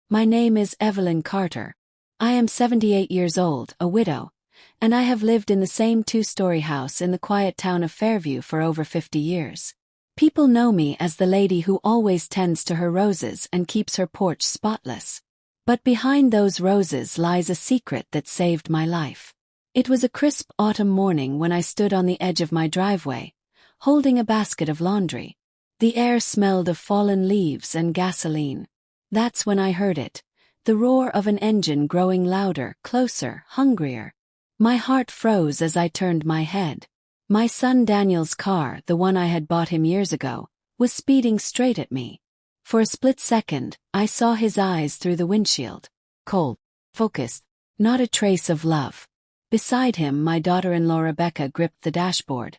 My name is Evelyn Carter. I am 78 years old, a widow, and I have lived in the same two-story house in the quiet town of Fairview for over 50 years. People know me as the lady who always tends to her roses and keeps her porch spotless. But behind those roses lies a secret that saved my life. It was a crisp autumn morning when I stood on the edge of my driveway, holding a basket of laundry. The air smelled of fallen leaves and gasoline. That's when I heard it, the roar of an engine growing louder, closer, hungrier. My heart froze as I turned my head. My son Daniel's car, the one I had bought him years ago, was speeding straight at me. For a split second, I saw his eyes through the windshield. Cold, focused, not a trace of love. Beside him, my daughter-in-law Rebecca gripped the dashboard.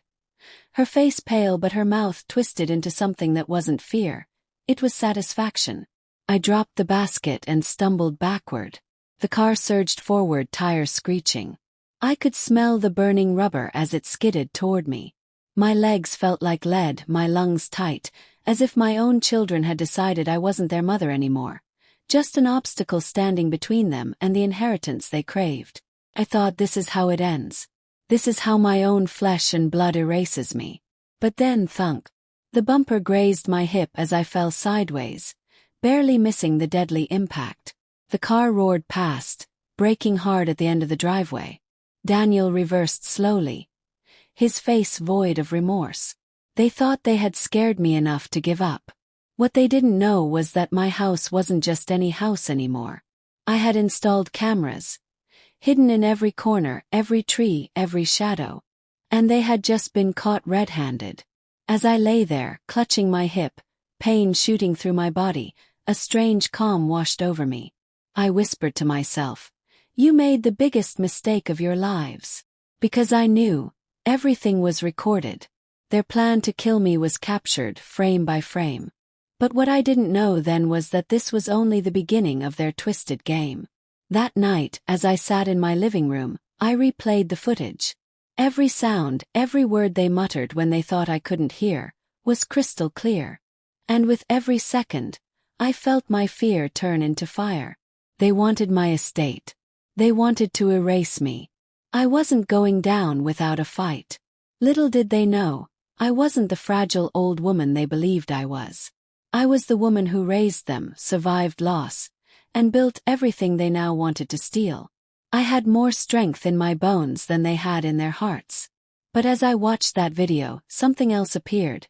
Her face pale but her mouth twisted into something that wasn't fear. It was satisfaction. I dropped the basket and stumbled backward. The car surged forward, tires screeching. I could smell the burning rubber as it skidded toward me. My legs felt like lead, my lungs tight, as if my own children had decided I wasn't their mother anymore. Just an obstacle standing between them and the inheritance they craved. I thought, this is how it ends. This is how my own flesh and blood erases me. But then, thunk. The bumper grazed my hip as I fell sideways, barely missing the deadly impact. The car roared past, braking hard at the end of the driveway. Daniel reversed slowly, his face void of remorse. They thought they had scared me enough to give up. What they didn't know was that my house wasn't just any house anymore. I had installed cameras, hidden in every corner, every tree, every shadow. And they had just been caught red-handed. As I lay there, clutching my hip, pain shooting through my body, a strange calm washed over me. I whispered to myself, "You made the biggest mistake of your lives." Because I knew, everything was recorded. Their plan to kill me was captured, frame by frame. But what I didn't know then was that this was only the beginning of their twisted game. That night, as I sat in my living room, I replayed the footage. Every sound, every word they muttered when they thought I couldn't hear, was crystal clear. And with every second, I felt my fear turn into fire. They wanted my estate. They wanted to erase me. I wasn't going down without a fight. Little did they know, I wasn't the fragile old woman they believed I was. I was the woman who raised them, survived loss, and built everything they now wanted to steal. I had more strength in my bones than they had in their hearts. But as I watched that video, something else appeared.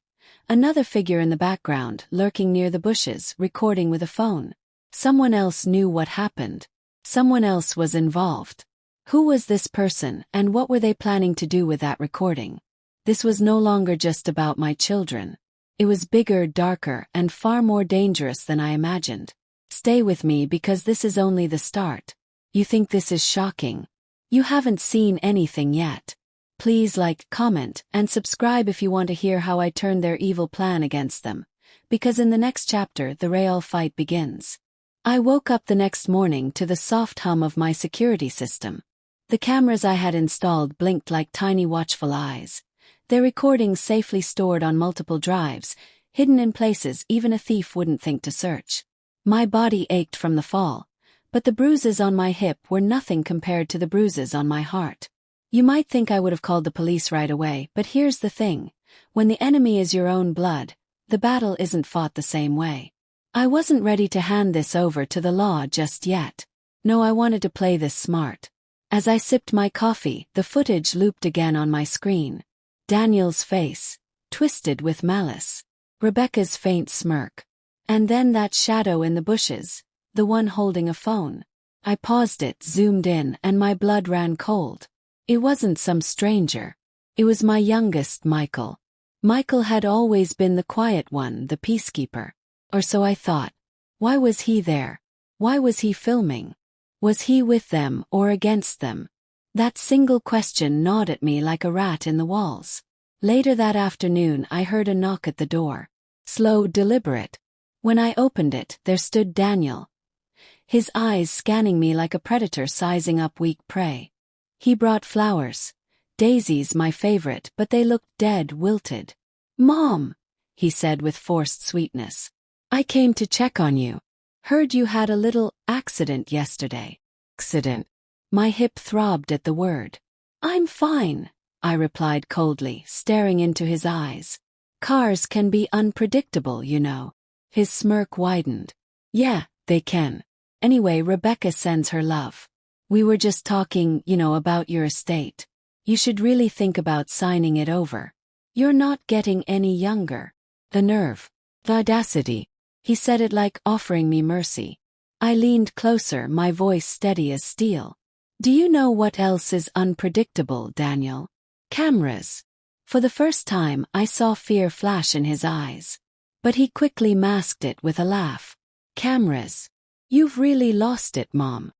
Another figure in the background, lurking near the bushes, recording with a phone. Someone else knew what happened. Someone else was involved. Who was this person, and what were they planning to do with that recording? This was no longer just about my children. It was bigger, darker, and far more dangerous than I imagined. Stay with me because this is only the start. You think this is shocking? You haven't seen anything yet. Please like, comment, and subscribe if you want to hear how I turned their evil plan against them. Because in the next chapter, the real fight begins. I woke up the next morning to the soft hum of my security system. The cameras I had installed blinked like tiny watchful eyes. Their recordings safely stored on multiple drives, hidden in places even a thief wouldn't think to search. My body ached from the fall, but the bruises on my hip were nothing compared to the bruises on my heart. You might think I would have called the police right away, but here's the thing. When the enemy is your own blood, the battle isn't fought the same way. I wasn't ready to hand this over to the law just yet. No, I wanted to play this smart. As I sipped my coffee, the footage looped again on my screen. Daniel's face, twisted with malice. Rebecca's faint smirk. And then that shadow in the bushes, the one holding a phone. I paused it, zoomed in, and my blood ran cold. It wasn't some stranger. It was my youngest, Michael. Michael had always been the quiet one, the peacekeeper. Or so I thought. Why was he there? Why was he filming? Was he with them or against them? That single question gnawed at me like a rat in the walls. Later that afternoon I heard a knock at the door. Slow, deliberate. When I opened it, there stood Daniel. His eyes scanning me like a predator sizing up weak prey. He brought flowers. Daisies, my favorite, but they looked dead, wilted. "Mom," he said with forced sweetness. "I came to check on you." Heard you had a little accident yesterday. Accident? My hip throbbed at the word. I'm fine, I replied coldly, staring into his eyes. Cars can be unpredictable, you know. His smirk widened. Yeah, they can. Anyway, Rebecca sends her love. We were just talking, about your estate. You should really think about signing it over. You're not getting any younger. The nerve. The audacity. He said it like offering me mercy. I leaned closer, my voice steady as steel. Do you know what else is unpredictable, Daniel? Cameras. For the first time, I saw fear flash in his eyes. But he quickly masked it with a laugh. Cameras. You've really lost it, Mom.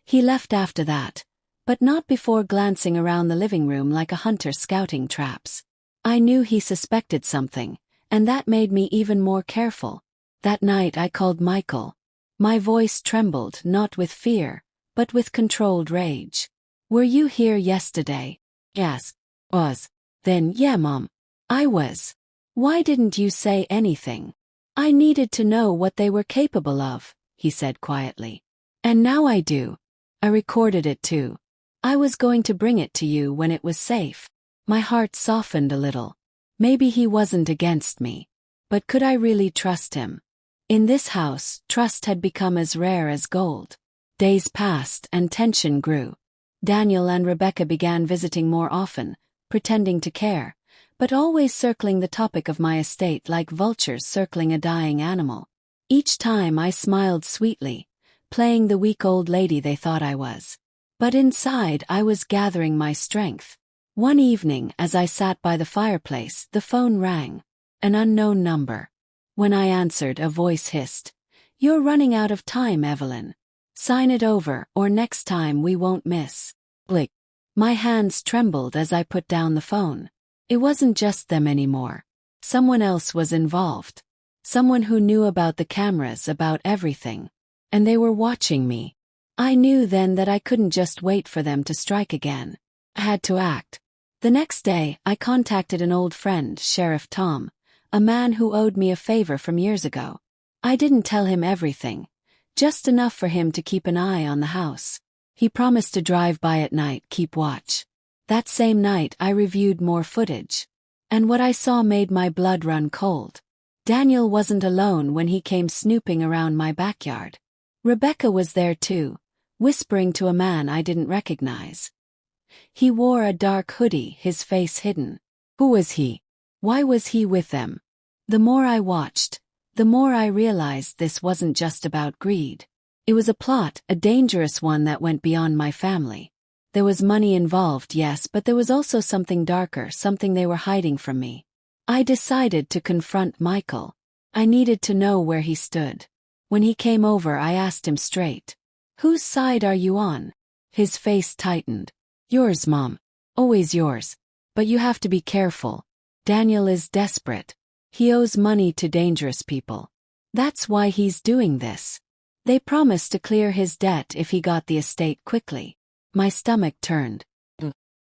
He left after that, but not before glancing around the living room like a hunter scouting traps. I knew he suspected something, and that made me even more careful. That night I called Michael. My voice trembled, not with fear, but with controlled rage. Were you here yesterday? Yes. Was. Then yeah, Mom. I was. Why didn't you say anything? I needed to know what they were capable of, he said quietly. And now I do. I recorded it too. I was going to bring it to you when it was safe. My heart softened a little. Maybe he wasn't against me. But could I really trust him? In this house, trust had become as rare as gold. Days passed and tension grew. Daniel and Rebecca began visiting more often, pretending to care, but always circling the topic of my estate like vultures circling a dying animal. Each time I smiled sweetly, playing the weak old lady they thought I was. But inside I was gathering my strength. One evening, as I sat by the fireplace, the phone rang. An unknown number. When I answered, a voice hissed, "You're running out of time, Evelyn. Sign it over, or next time we won't miss." Blick. My hands trembled as I put down the phone. It wasn't just them anymore. Someone else was involved. Someone who knew about the cameras, about everything. And they were watching me. I knew then that I couldn't just wait for them to strike again. I had to act. The next day, I contacted an old friend, Sheriff Tom, a man who owed me a favor from years ago. I didn't tell him everything, just enough for him to keep an eye on the house. He promised to drive by at night, keep watch. That same night, I reviewed more footage. And what I saw made my blood run cold. Daniel wasn't alone when he came snooping around my backyard. Rebecca was there too, whispering to a man I didn't recognize. He wore a dark hoodie, his face hidden. Who was he? Why was he with them? The more I watched, the more I realized this wasn't just about greed. It was a plot, a dangerous one that went beyond my family. There was money involved, yes, but there was also something darker, something they were hiding from me. I decided to confront Michael. I needed to know where he stood. When he came over, I asked him straight. "Whose side are you on?" His face tightened. "Yours, Mom. Always yours. But you have to be careful. Daniel is desperate. He owes money to dangerous people. That's why he's doing this. They promised to clear his debt if he got the estate quickly." My stomach turned.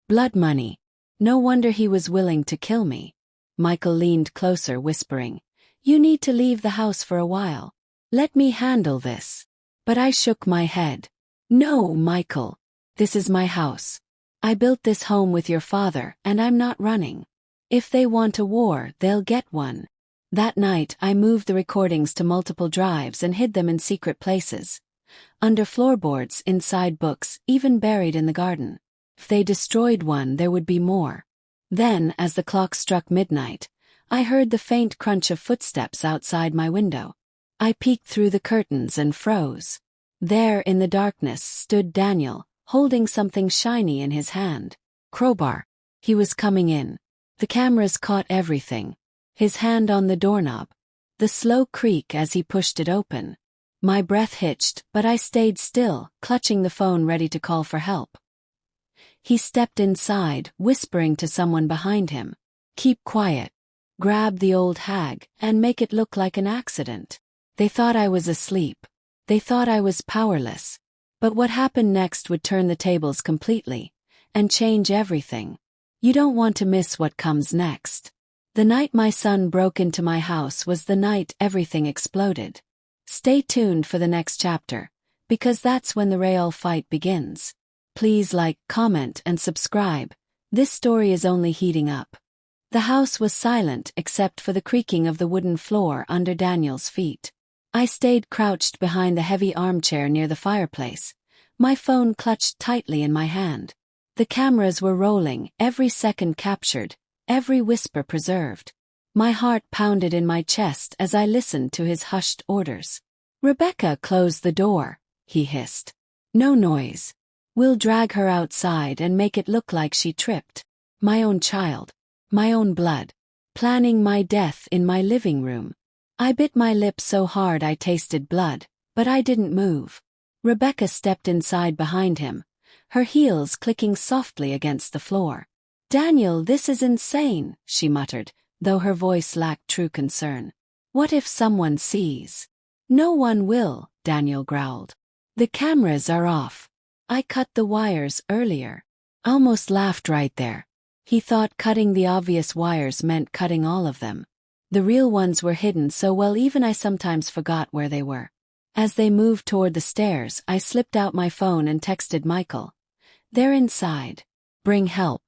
Blood money. No wonder he was willing to kill me. Michael leaned closer, whispering, "You need to leave the house for a while. Let me handle this." But I shook my head. "No, Michael. This is my house. I built this home with your father, and I'm not running. If they want a war, they'll get one." That night, I moved the recordings to multiple drives and hid them in secret places. Under floorboards, inside books, even buried in the garden. If they destroyed one, there would be more. Then, as the clock struck midnight, I heard the faint crunch of footsteps outside my window. I peeked through the curtains and froze. There in the darkness stood Daniel, holding something shiny in his hand. Crowbar. He was coming in. The cameras caught everything. His hand on the doorknob. The slow creak as he pushed it open. My breath hitched, but I stayed still, clutching the phone ready to call for help. He stepped inside, whispering to someone behind him. "Keep quiet. Grab the old hag, and make it look like an accident." They thought I was asleep. They thought I was powerless. But what happened next would turn the tables completely, and change everything. You don't want to miss what comes next. The night my son broke into my house was the night everything exploded. Stay tuned for the next chapter, because that's when the real fight begins. Please like, comment, and subscribe. This story is only heating up. The house was silent except for the creaking of the wooden floor under Daniel's feet. I stayed crouched behind the heavy armchair near the fireplace, my phone clutched tightly in my hand. The cameras were rolling, every second captured, every whisper preserved. My heart pounded in my chest as I listened to his hushed orders. "Rebecca, close the door," he hissed. "No noise. We'll drag her outside and make it look like she tripped. My own child. My own blood. Planning my death in my living room." I bit my lip so hard I tasted blood, but I didn't move. Rebecca stepped inside behind him, her heels clicking softly against the floor. "Daniel, this is insane," she muttered, though her voice lacked true concern. "What if someone sees?" "No one will," Daniel growled. "The cameras are off. I cut the wires earlier." I almost laughed right there. He thought cutting the obvious wires meant cutting all of them. The real ones were hidden so well even I sometimes forgot where they were. As they moved toward the stairs, I slipped out my phone and texted Michael. "They're inside. Bring help."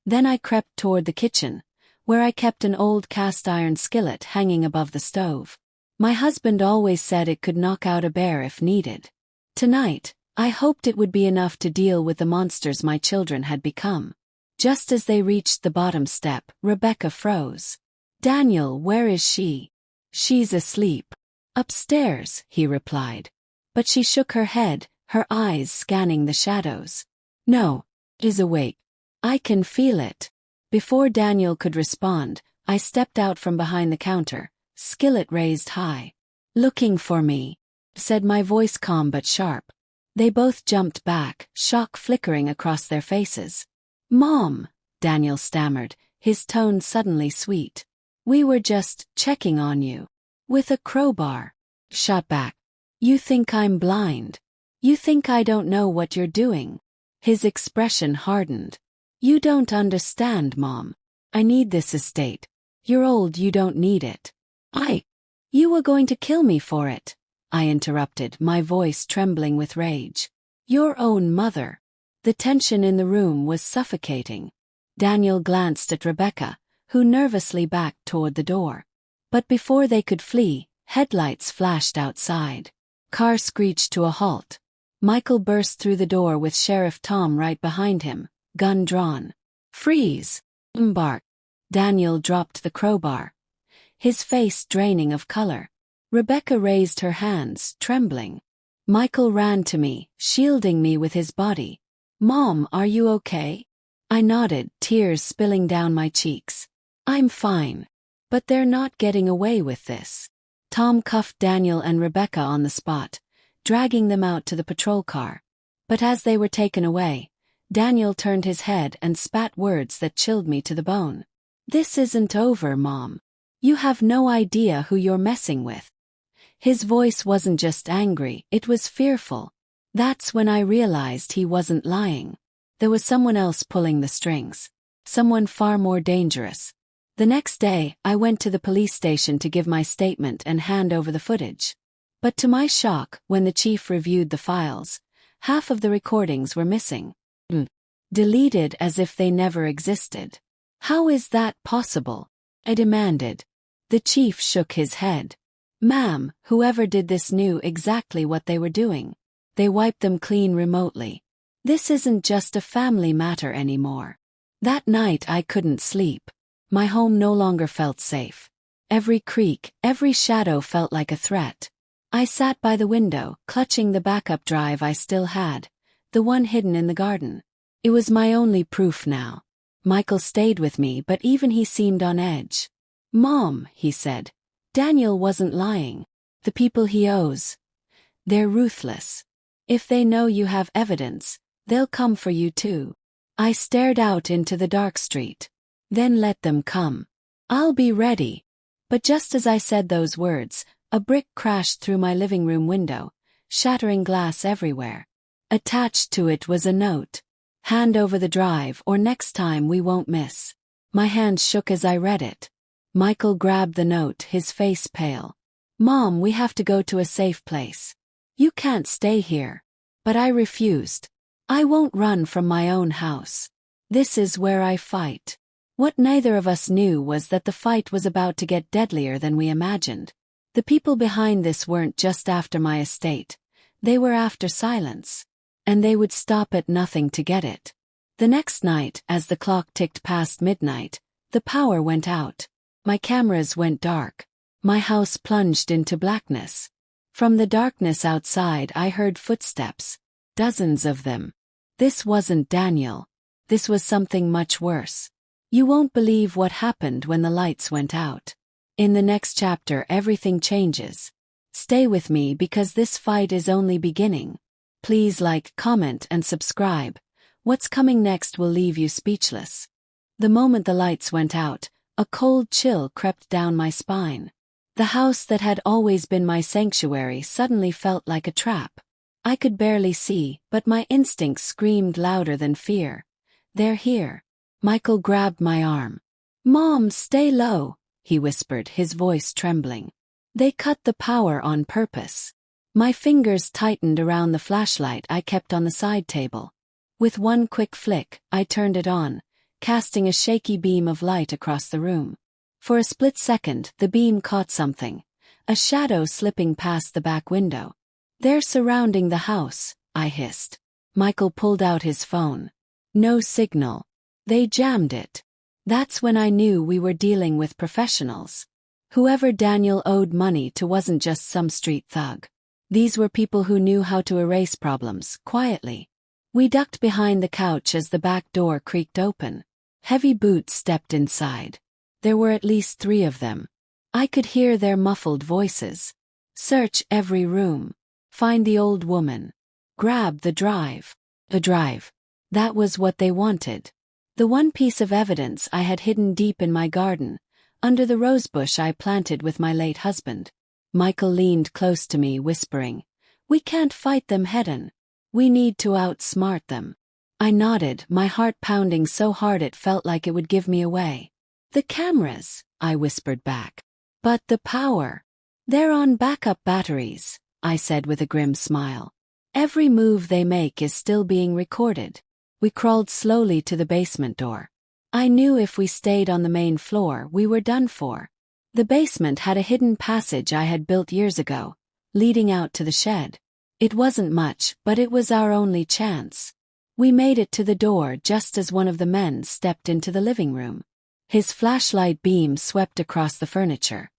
Then I crept toward the kitchen, where I kept an old cast-iron skillet hanging above the stove. My husband always said it could knock out a bear if needed. Tonight, I hoped it would be enough to deal with the monsters my children had become. Just as they reached the bottom step, Rebecca froze. "Daniel, where is she?" "She's asleep." "Upstairs," he replied. But she shook her head, her eyes scanning the shadows. "No, she's awake. I can feel it." Before Daniel could respond, I stepped out from behind the counter, skillet raised high. "Looking for me," said my voice calm but sharp. They both jumped back, shock flickering across their faces. "Mom," Daniel stammered, his tone suddenly sweet. "We were just checking on you." "With a crowbar." Shot back. "You think I'm blind? You think I don't know what you're doing?" His expression hardened. "You don't understand, Mom. I need this estate. You're old, you don't need it." You were going to kill me for it," I interrupted, my voice trembling with rage. "Your own mother." The tension in the room was suffocating. Daniel glanced at Rebecca, who nervously backed toward the door. But before they could flee, headlights flashed outside. Car screeched to a halt. Michael burst through the door with Sheriff Tom right behind him, gun drawn. "Freeze!" "Bark." Daniel dropped the crowbar, his face draining of color. Rebecca raised her hands, trembling. Michael ran to me, shielding me with his body. "Mom, are you okay?" I nodded, tears spilling down my cheeks. "I'm fine. But they're not getting away with this." Tom cuffed Daniel and Rebecca on the spot, dragging them out to the patrol car. But as they were taken away, Daniel turned his head and spat words that chilled me to the bone. "This isn't over, Mom. You have no idea who you're messing with." His voice wasn't just angry, it was fearful. That's when I realized he wasn't lying. There was someone else pulling the strings. Someone far more dangerous. The next day, I went to the police station to give my statement and hand over the footage. But to my shock, when the chief reviewed the files, half of the recordings were missing. Deleted as if they never existed. "How is that possible?" I demanded. The chief shook his head. "Ma'am, whoever did this knew exactly what they were doing. They wiped them clean remotely. This isn't just a family matter anymore." That night I couldn't sleep. My home no longer felt safe. Every creak, every shadow felt like a threat. I sat by the window, clutching the backup drive I still had, the one hidden in the garden. It was my only proof now. Michael stayed with me, but even he seemed on edge. "Mom," he said, "Daniel wasn't lying. The people he owes, they're ruthless. If they know you have evidence, they'll come for you too." I stared out into the dark street. "Then let them come. I'll be ready." But just as I said those words, a brick crashed through my living room window, shattering glass everywhere. Attached to it was a note. "Hand over the drive or next time we won't miss." My hand shook as I read it. Michael grabbed the note, his face pale. "Mom, we have to go to a safe place. You can't stay here." But I refused. "I won't run from my own house. This is where I fight." What neither of us knew was that the fight was about to get deadlier than we imagined. The people behind this weren't just after my estate, they were after silence. And they would stop at nothing to get it. The next night, as the clock ticked past midnight, the power went out. My cameras went dark. My house plunged into blackness. From the darkness outside I heard footsteps. Dozens of them. This wasn't Daniel. This was something much worse. You won't believe what happened when the lights went out. In the next chapter everything changes. Stay with me because this fight is only beginning. Please like, comment and subscribe. What's coming next will leave you speechless. The moment the lights went out, a cold chill crept down my spine. The house that had always been my sanctuary suddenly felt like a trap. I could barely see, but my instincts screamed louder than fear. "They're here." Michael grabbed my arm. "Mom, stay low," he whispered, his voice trembling. "They cut the power on purpose." My fingers tightened around the flashlight I kept on the side table. With one quick flick, I turned it on, casting a shaky beam of light across the room. For a split second, the beam caught something, a shadow slipping past the back window. "They're surrounding the house," I hissed. Michael pulled out his phone. No signal. They jammed it. That's when I knew we were dealing with professionals. Whoever Daniel owed money to wasn't just some street thug. These were people who knew how to erase problems, quietly. We ducked behind the couch as the back door creaked open. Heavy boots stepped inside. There were at least 3 of them. I could hear their muffled voices. "Search every room. Find the old woman. Grab the drive." The drive. That was what they wanted. The one piece of evidence I had hidden deep in my garden, under the rosebush I planted with my late husband. Michael leaned close to me, whispering, "We can't fight them head-on. We need to outsmart them." I nodded, my heart pounding so hard it felt like it would give me away. "The cameras," I whispered back. "But the power." "They're on backup batteries," I said with a grim smile. "Every move they make is still being recorded." We crawled slowly to the basement door. I knew if we stayed on the main floor, we were done for. The basement had a hidden passage I had built years ago, leading out to the shed. It wasn't much, but it was our only chance. We made it to the door just as one of the men stepped into the living room. His flashlight beam swept across the furniture.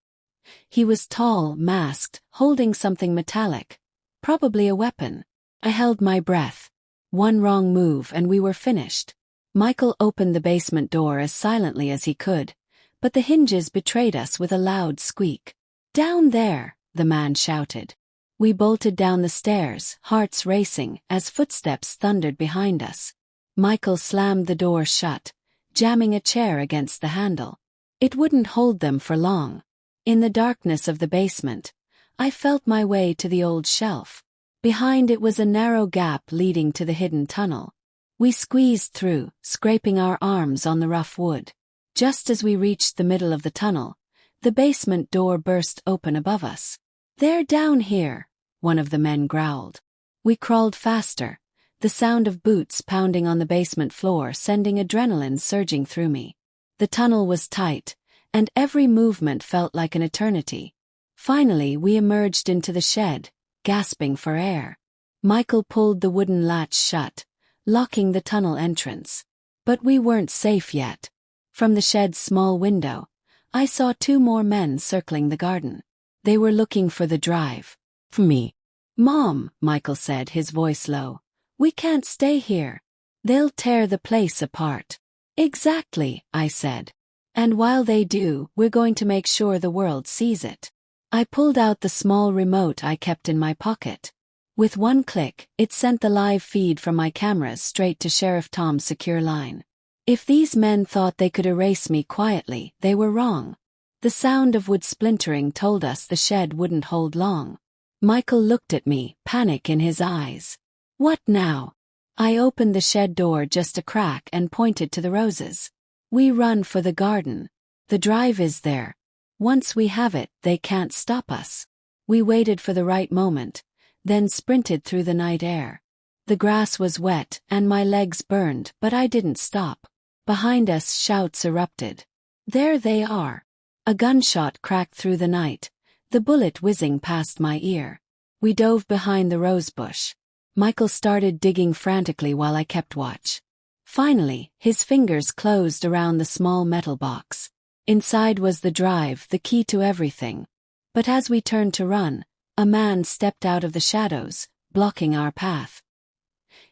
He was tall, masked, holding something metallic, probably a weapon. I held my breath. One wrong move and we were finished. Michael opened the basement door as silently as he could, but the hinges betrayed us with a loud squeak. "Down there!" the man shouted. We bolted down the stairs, hearts racing, as footsteps thundered behind us. Michael slammed the door shut, jamming a chair against the handle. It wouldn't hold them for long. In the darkness of the basement, I felt my way to the old shelf. Behind it was a narrow gap leading to the hidden tunnel. We squeezed through, scraping our arms on the rough wood. Just as we reached the middle of the tunnel, the basement door burst open above us. "They're down here," one of the men growled. We crawled faster, the sound of boots pounding on the basement floor sending adrenaline surging through me. The tunnel was tight, and every movement felt like an eternity. Finally, we emerged into the shed, gasping for air. Michael pulled the wooden latch shut, locking the tunnel entrance. But we weren't safe yet. From the shed's small window, I saw 2 more men circling the garden. They were looking for the drive. "For me." "Mom," Michael said, his voice low. "We can't stay here. They'll tear the place apart." "Exactly," I said. "And while they do, we're going to make sure the world sees it." I pulled out the small remote I kept in my pocket. With one click, it sent the live feed from my cameras straight to Sheriff Tom's secure line. If these men thought they could erase me quietly, they were wrong. The sound of wood splintering told us the shed wouldn't hold long. Michael looked at me, panic in his eyes. "What now?" I opened the shed door just a crack and pointed to the roses. "We run for the garden. The drive is there." Once we have it, they can't stop us. We waited for the right moment, then sprinted through the night air. The grass was wet and my legs burned, but I didn't stop. Behind us, shouts erupted. There they are. A gunshot cracked through the night, the bullet whizzing past my ear. We dove behind the rosebush. Michael started digging frantically while I kept watch. Finally, his fingers closed around the small metal box. Inside was the drive, the key to everything. But as we turned to run, a man stepped out of the shadows, blocking our path.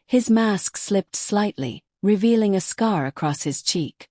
His mask slipped slightly, revealing a scar across his cheek.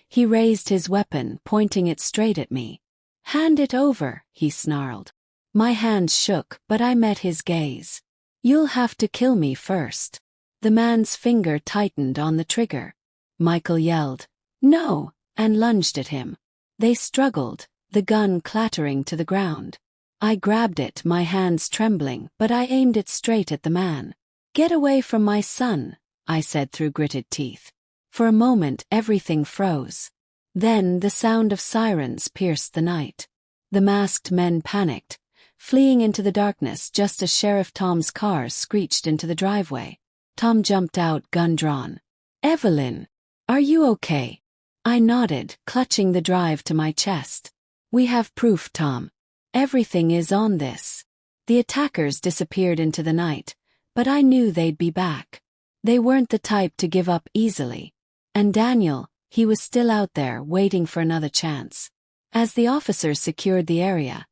He raised his weapon, pointing it straight at me. "Hand it over," he snarled. My hands shook, but I met his gaze. "You'll have to kill me first." The man's finger tightened on the trigger. Michael yelled, "No," and lunged at him. They struggled, the gun clattering to the ground. I grabbed it, my hands trembling, but I aimed it straight at the man. "Get away from my son," I said through gritted teeth. For a moment everything froze. Then the sound of sirens pierced the night. The masked men panicked, fleeing into the darkness just as Sheriff Tom's car screeched into the driveway. Tom jumped out, gun drawn. "Evelyn, are you okay?" I nodded, clutching the drive to my chest. "We have proof, Tom. Everything is on this." The attackers disappeared into the night, but I knew they'd be back. They weren't the type to give up easily. And Daniel, he was still out there waiting for another chance. As the officers secured the area,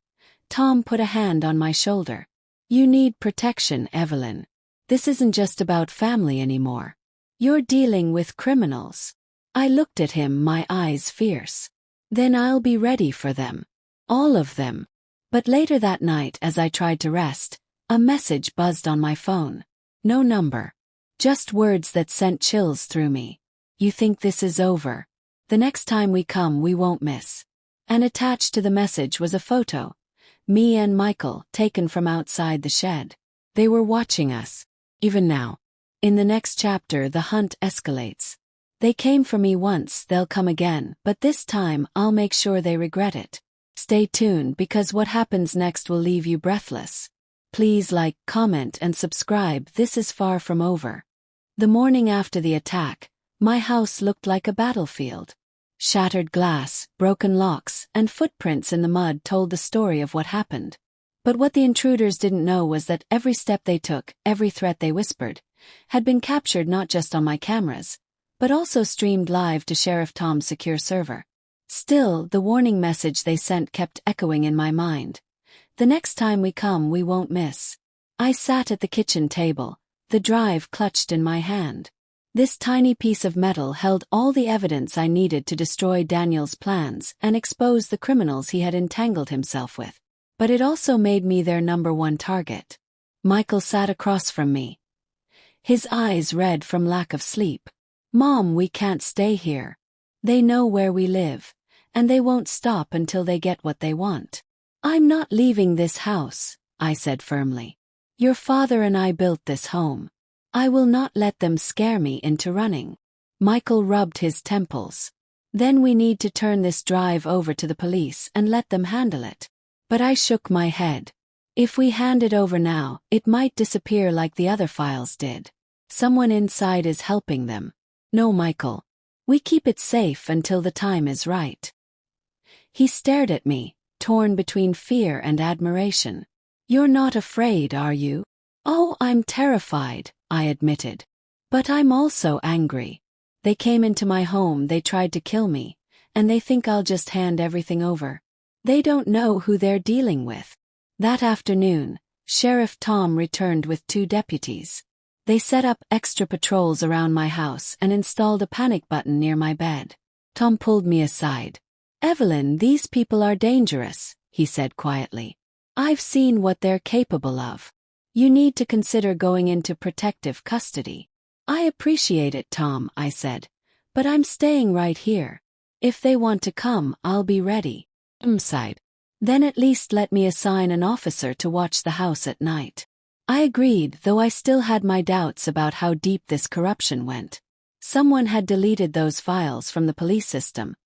Tom put a hand on my shoulder. "You need protection, Evelyn. This isn't just about family anymore. You're dealing with criminals." I looked at him, my eyes fierce. "Then I'll be ready for them. All of them." But later that night, as I tried to rest, a message buzzed on my phone. No number. Just words that sent chills through me. "You think this is over? The next time we come, we won't miss." And attached to the message was a photo. Me and Michael, taken from outside the shed. They were watching us. Even now. In the next chapter, the hunt escalates. They came for me once, they'll come again, but this time I'll make sure they regret it. Stay tuned, because what happens next will leave you breathless. Please like, comment, and subscribe. This is far from over. The morning after the attack, my house looked like a battlefield. Shattered glass, broken locks, and footprints in the mud told the story of what happened. But what the intruders didn't know was that every step they took, every threat they whispered, had been captured not just on my cameras, but also streamed live to Sheriff Tom's secure server. Still, the warning message they sent kept echoing in my mind. "The next time we come, we won't miss." I sat at the kitchen table, the drive clutched in my hand. This tiny piece of metal held all the evidence I needed to destroy Daniel's plans and expose the criminals he had entangled himself with. But it also made me their #1 target. Michael sat across from me, his eyes red from lack of sleep. "Mom, we can't stay here. They know where we live, and they won't stop until they get what they want." "I'm not leaving this house," I said firmly. "Your father and I built this home. I will not let them scare me into running." Michael rubbed his temples. "Then we need to turn this drive over to the police and let them handle it." But I shook my head. "If we hand it over now, it might disappear like the other files did. Someone inside is helping them." "No, Michael. We keep it safe until the time is right." He stared at me, torn between fear and admiration. "You're not afraid, are you?" "Oh, I'm terrified," I admitted. "But I'm also angry. They came into my home, they tried to kill me, and they think I'll just hand everything over. They don't know who they're dealing with." That afternoon, Sheriff Tom returned with 2 deputies. They set up extra patrols around my house and installed a panic button near my bed. Tom pulled me aside. "Evelyn, these people are dangerous," he said quietly. "I've seen what they're capable of. You need to consider going into protective custody." "I appreciate it, Tom," I said, "but I'm staying right here. If they want to come, I'll be ready." Sighed. "Then at least let me assign an officer to watch the house at night." I agreed, though I still had my doubts about how deep this corruption went. Someone had deleted those files from the police system,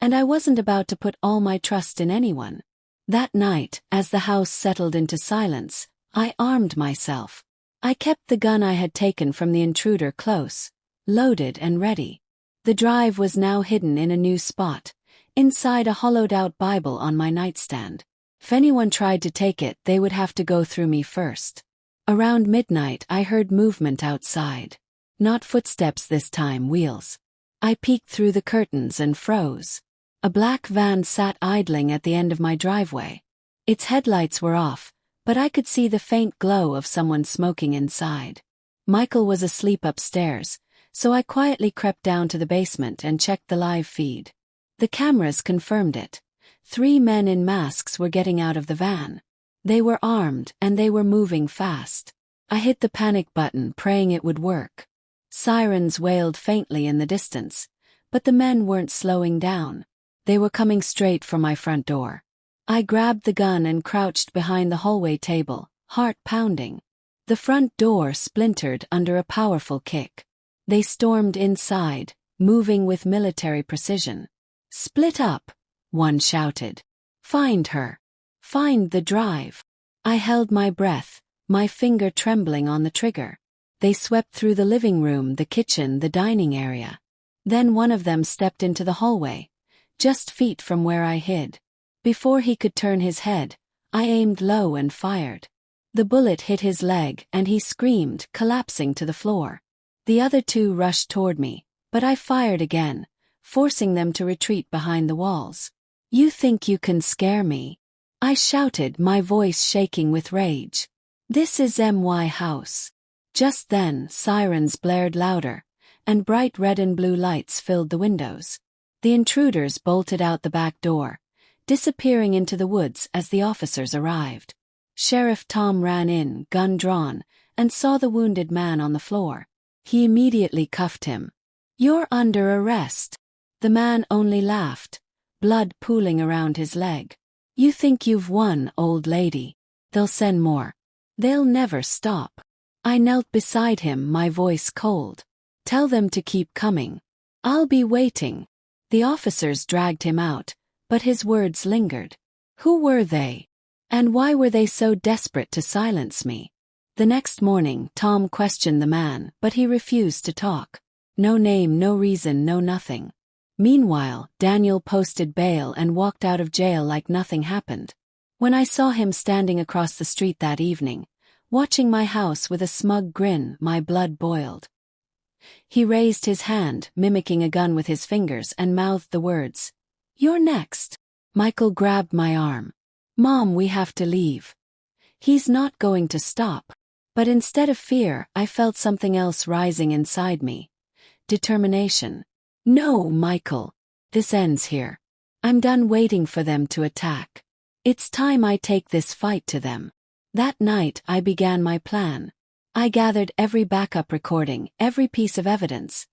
and I wasn't about to put all my trust in anyone. That night, as the house settled into silence, I armed myself. I kept the gun I had taken from the intruder close, loaded and ready. The drive was now hidden in a new spot, inside a hollowed-out Bible on my nightstand. If anyone tried to take it, they would have to go through me first. Around midnight, I heard movement outside. Not footsteps this time, wheels. I peeked through the curtains and froze. A black van sat idling at the end of my driveway. Its headlights were off, but I could see the faint glow of someone smoking inside. Michael was asleep upstairs, so I quietly crept down to the basement and checked the live feed. The cameras confirmed it. 3 men in masks were getting out of the van. They were armed and they were moving fast. I hit the panic button, praying it would work. Sirens wailed faintly in the distance, but the men weren't slowing down. They were coming straight for my front door. I grabbed the gun and crouched behind the hallway table, heart pounding. The front door splintered under a powerful kick. They stormed inside, moving with military precision. "Split up," one shouted. "Find her. Find the drive." I held my breath, my finger trembling on the trigger. They swept through the living room, the kitchen, the dining area. Then one of them stepped into the hallway, just feet from where I hid. Before he could turn his head, I aimed low and fired. The bullet hit his leg and he screamed, collapsing to the floor. The other 2 rushed toward me, but I fired again, forcing them to retreat behind the walls. "You think you can scare me?" I shouted, my voice shaking with rage. "This is my house." Just then, sirens blared louder, and bright red and blue lights filled the windows. The intruders bolted out the back door, disappearing into the woods as the officers arrived. Sheriff Tom ran in, gun drawn, and saw the wounded man on the floor. He immediately cuffed him. "You're under arrest." The man only laughed, blood pooling around his leg. "You think you've won, old lady. They'll send more. They'll never stop." I knelt beside him, my voice cold. "Tell them to keep coming. I'll be waiting." The officers dragged him out, but his words lingered. Who were they? And why were they so desperate to silence me? The next morning, Tom questioned the man, but he refused to talk. No name, no reason, no nothing. Meanwhile, Daniel posted bail and walked out of jail like nothing happened. When I saw him standing across the street that evening, watching my house with a smug grin, my blood boiled. He raised his hand, mimicking a gun with his fingers, and mouthed the words, "You're next." Michael grabbed my arm. "Mom, we have to leave. He's not going to stop." But instead of fear, I felt something else rising inside me. Determination. "No, Michael. This ends here. I'm done waiting for them to attack. It's time I take this fight to them." That night, I began my plan. I gathered every backup recording, every piece of evidence,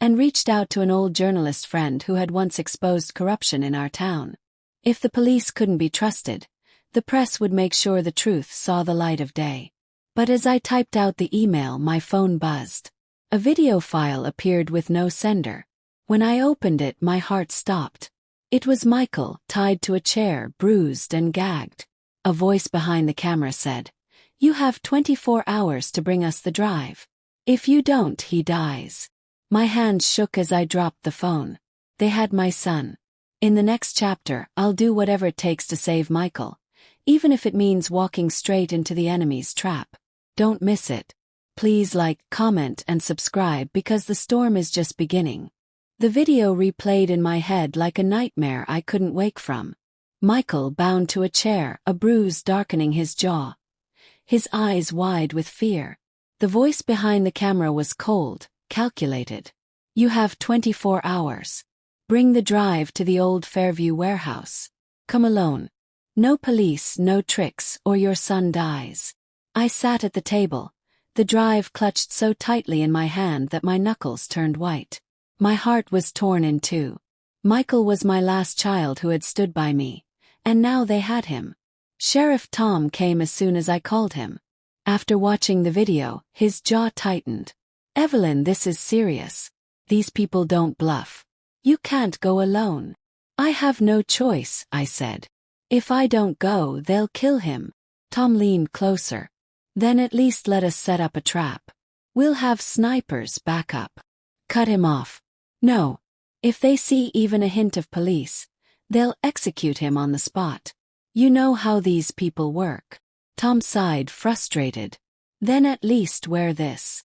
and reached out to an old journalist friend who had once exposed corruption in our town. If the police couldn't be trusted, the press would make sure the truth saw the light of day. But as I typed out the email, my phone buzzed. A video file appeared with no sender. When I opened it, my heart stopped. It was Michael, tied to a chair, bruised and gagged. A voice behind the camera said, "You have 24 hours to bring us the drive. If you don't, he dies." My hands shook as I dropped the phone. They had my son. In the next chapter, I'll do whatever it takes to save Michael, even if it means walking straight into the enemy's trap. Don't miss it. Please like, comment, and subscribe because the storm is just beginning. The video replayed in my head like a nightmare I couldn't wake from. Michael bound to a chair, a bruise darkening his jaw. His eyes wide with fear. The voice behind the camera was cold, calculated. "You have 24 hours. Bring the drive to the old Fairview warehouse. Come alone. No police, no tricks, or your son dies." I sat at the table, the drive clutched so tightly in my hand that my knuckles turned white. My heart was torn in two. Michael was my last child who had stood by me, and now they had him. Sheriff Tom came as soon as I called him. After watching the video, his jaw tightened. "Evelyn, this is serious. These people don't bluff. You can't go alone." I have no choice, I said. If I don't go, they'll kill him. Tom leaned closer. Then at least let us set up a trap. We'll have snipers back up. Cut him off. No. If they see even a hint of police, they'll execute him on the spot. You know how these people work. Tom sighed, frustrated. Then at least wear this.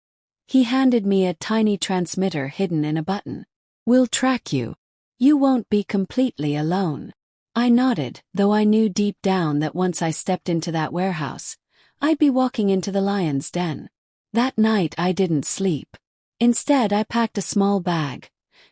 He handed me a tiny transmitter hidden in a button. We'll track you. You won't be completely alone. I nodded, though I knew deep down that once I stepped into that warehouse, I'd be walking into the lion's den. That night I didn't sleep. Instead, I packed a small bag,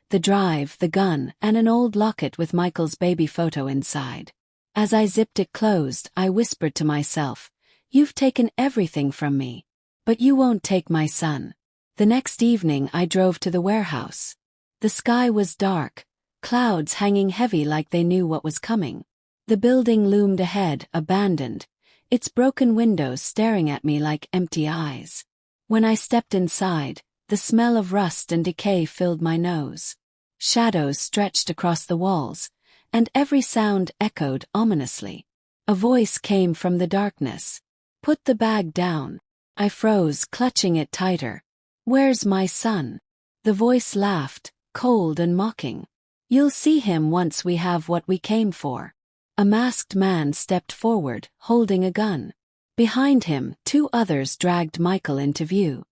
the drive, the gun, and an old locket with Michael's baby photo inside. As I zipped it closed, I whispered to myself, "You've taken everything from me, but you won't take my son." The next evening I drove to the warehouse. The sky was dark, clouds hanging heavy like they knew what was coming. The building loomed ahead, abandoned, its broken windows staring at me like empty eyes. When I stepped inside, the smell of rust and decay filled my nose. Shadows stretched across the walls, and every sound echoed ominously. A voice came from the darkness. "Put the bag down." I froze, clutching it tighter. "Where's my son?" The voice laughed, cold and mocking. "You'll see him once we have what we came for." A masked man stepped forward, holding a gun. Behind him, two others dragged Michael into view.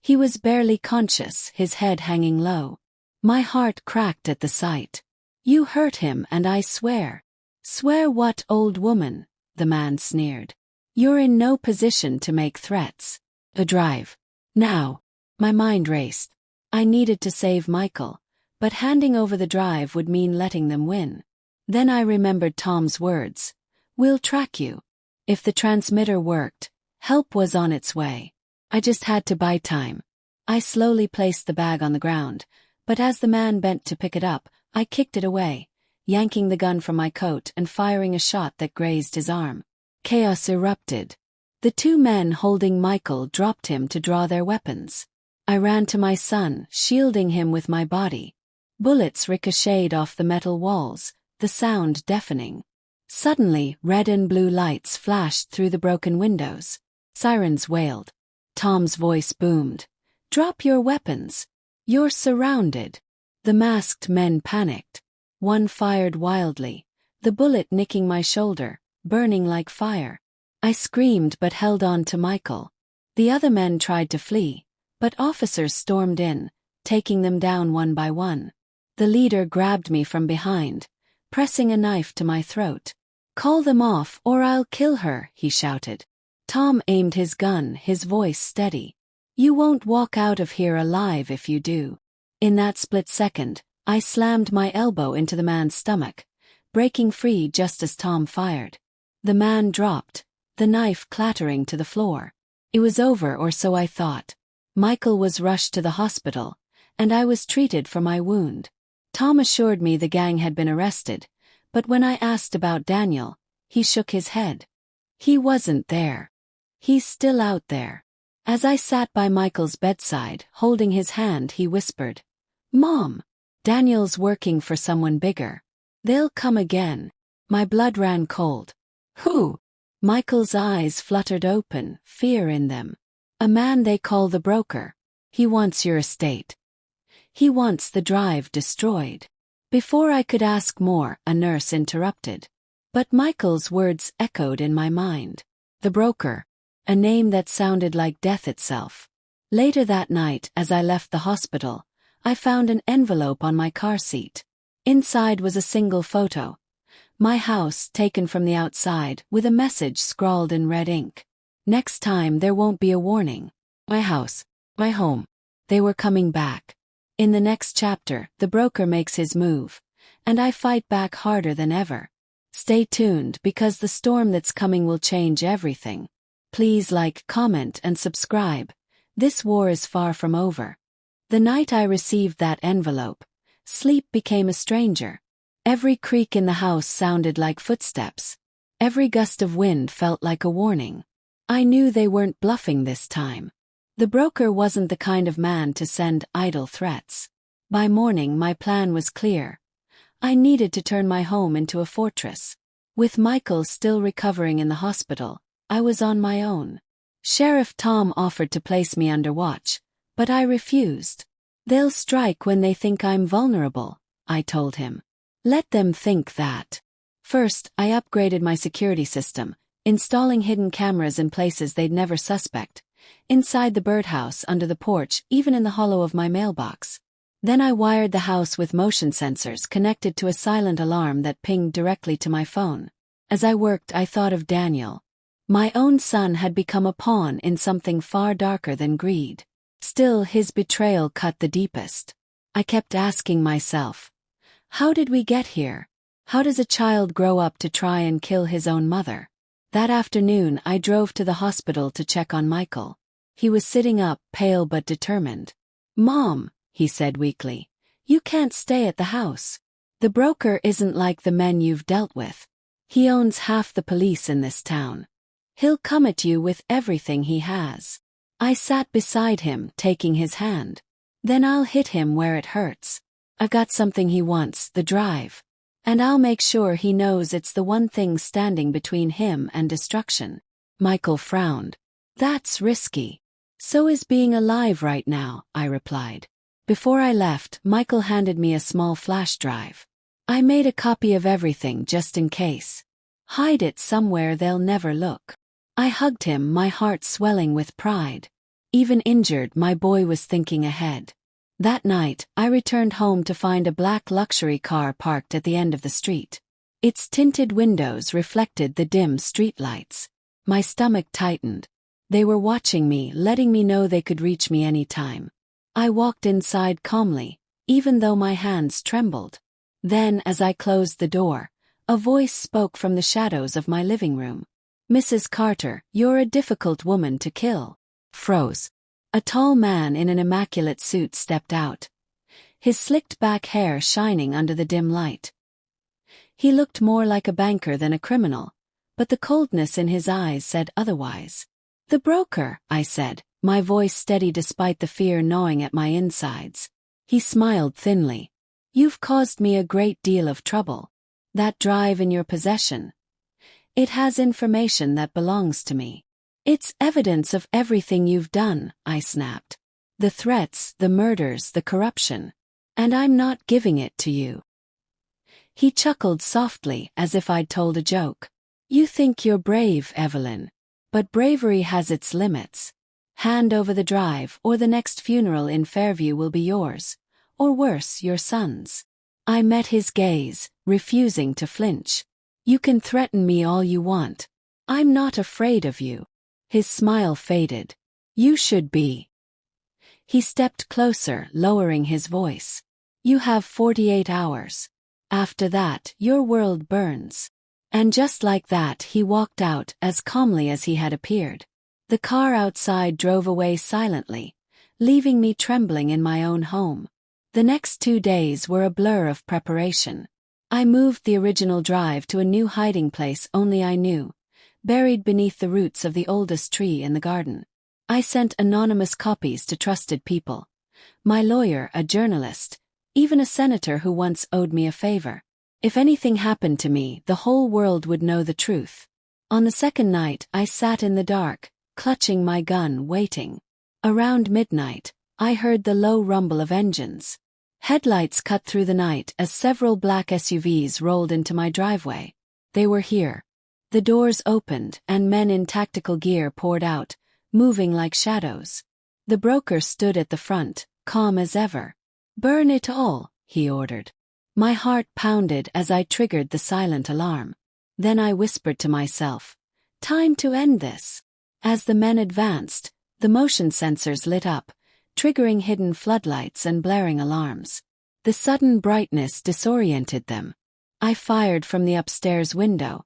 He was barely conscious, his head hanging low. My heart cracked at the sight. "You hurt him, and I swear." "Swear what, old woman?" the man sneered. "You're in no position to make threats. A drive. Now." My mind raced. I needed to save Michael, but handing over the drive would mean letting them win. Then I remembered Tom's words. "We'll track you." If the transmitter worked, help was on its way. I just had to buy time. I slowly placed the bag on the ground, but as the man bent to pick it up, I kicked it away, yanking the gun from my coat and firing a shot that grazed his arm. Chaos erupted. The two men holding Michael dropped him to draw their weapons. I ran to my son, shielding him with my body. Bullets ricocheted off the metal walls, the sound deafening. Suddenly, red and blue lights flashed through the broken windows. Sirens wailed. Tom's voice boomed. "Drop your weapons. You're surrounded." The masked men panicked. One fired wildly, the bullet nicking my shoulder, burning like fire. I screamed but held on to Michael. The other men tried to flee, but officers stormed in, taking them down one by one. The leader grabbed me from behind, pressing a knife to my throat. "Call them off or I'll kill her," he shouted. Tom aimed his gun, his voice steady. "You won't walk out of here alive if you do." In that split second, I slammed my elbow into the man's stomach, breaking free just as Tom fired. The man dropped, the knife clattering to the floor. It was over, or so I thought. Michael was rushed to the hospital, and I was treated for my wound. Tom assured me the gang had been arrested, but when I asked about Daniel, he shook his head. He wasn't there. He's still out there. As I sat by Michael's bedside, holding his hand, he whispered, "Mom, Daniel's working for someone bigger. They'll come again." My blood ran cold. "Who?" Michael's eyes fluttered open, fear in them. "A man they call the broker. He wants your estate. He wants the drive destroyed." Before I could ask more, a nurse interrupted. But Michael's words echoed in my mind. The broker. A name that sounded like death itself. Later that night, as I left the hospital, I found an envelope on my car seat. Inside was a single photo. My house, taken from the outside, with a message scrawled in red ink. "Next time there won't be a warning." My house. My home. They were coming back. In the next chapter, the broker makes his move, and I fight back harder than ever. Stay tuned, because the storm that's coming will change everything. Please like, comment, and subscribe. This war is far from over. The night I received that envelope, sleep became a stranger. Every creak in the house sounded like footsteps. Every gust of wind felt like a warning. I knew they weren't bluffing this time. The broker wasn't the kind of man to send idle threats. By morning my plan was clear. I needed to turn my home into a fortress. With Michael still recovering in the hospital, I was on my own. Sheriff Tom offered to place me under watch, but I refused. They'll strike when they think I'm vulnerable, I told him. Let them think that. First, I upgraded my security system, installing hidden cameras in places they'd never suspect, inside the birdhouse, under the porch, even in the hollow of my mailbox. Then I wired the house with motion sensors connected to a silent alarm that pinged directly to my phone. As I worked, I thought of Daniel. My own son had become a pawn in something far darker than greed. Still, his betrayal cut the deepest. I kept asking myself, how did we get here? How does a child grow up to try and kill his own mother? That afternoon, I drove to the hospital to check on Michael. He was sitting up, pale but determined. "Mom," he said weakly, "you can't stay at the house. The broker isn't like the men you've dealt with. He owns half the police in this town. He'll come at you with everything he has." I sat beside him, taking his hand. "Then I'll hit him where it hurts. I've got something he wants, the drive. And I'll make sure he knows it's the one thing standing between him and destruction." Michael frowned. "That's risky." "So is being alive right now," I replied. Before I left, Michael handed me a small flash drive. "I made a copy of everything just in case. Hide it somewhere they'll never look." I hugged him, my heart swelling with pride. Even injured, my boy was thinking ahead. That night, I returned home to find a black luxury car parked at the end of the street. Its tinted windows reflected the dim streetlights. My stomach tightened. They were watching me, letting me know they could reach me any time. I walked inside calmly, even though my hands trembled. Then, as I closed the door, a voice spoke from the shadows of my living room. "Mrs. Carter, you're a difficult woman to kill." Froze. A tall man in an immaculate suit stepped out, his slicked back hair shining under the dim light. He looked more like a banker than a criminal, but the coldness in his eyes said otherwise. "The broker," I said, my voice steady despite the fear gnawing at my insides. He smiled thinly. "You've caused me a great deal of trouble. That drive in your possession. It has information that belongs to me." "It's evidence of everything you've done," I snapped. "The threats, the murders, the corruption. And I'm not giving it to you." He chuckled softly, as if I'd told a joke. "You think you're brave, Evelyn. But bravery has its limits. Hand over the drive, or the next funeral in Fairview will be yours. Or worse, your son's." I met his gaze, refusing to flinch. "You can threaten me all you want. I'm not afraid of you." His smile faded. "You should be." He stepped closer, lowering his voice. "You have 48 hours. After that, your world burns." And just like that, he walked out, as calmly as he had appeared. The car outside drove away silently, leaving me trembling in my own home. The next 2 days were a blur of preparation. I moved the original drive to a new hiding place only I knew, buried beneath the roots of the oldest tree in the garden. I sent anonymous copies to trusted people. My lawyer, a journalist, even a senator who once owed me a favor. If anything happened to me, the whole world would know the truth. On the second night, I sat in the dark, clutching my gun, waiting. Around midnight, I heard the low rumble of engines. Headlights cut through the night as several black SUVs rolled into my driveway. They were here. The doors opened, and men in tactical gear poured out, moving like shadows. The broker stood at the front, calm as ever. "Burn it all," he ordered. My heart pounded as I triggered the silent alarm. Then I whispered to myself, "Time to end this." As the men advanced, the motion sensors lit up, triggering hidden floodlights and blaring alarms. The sudden brightness disoriented them. I fired from the upstairs window,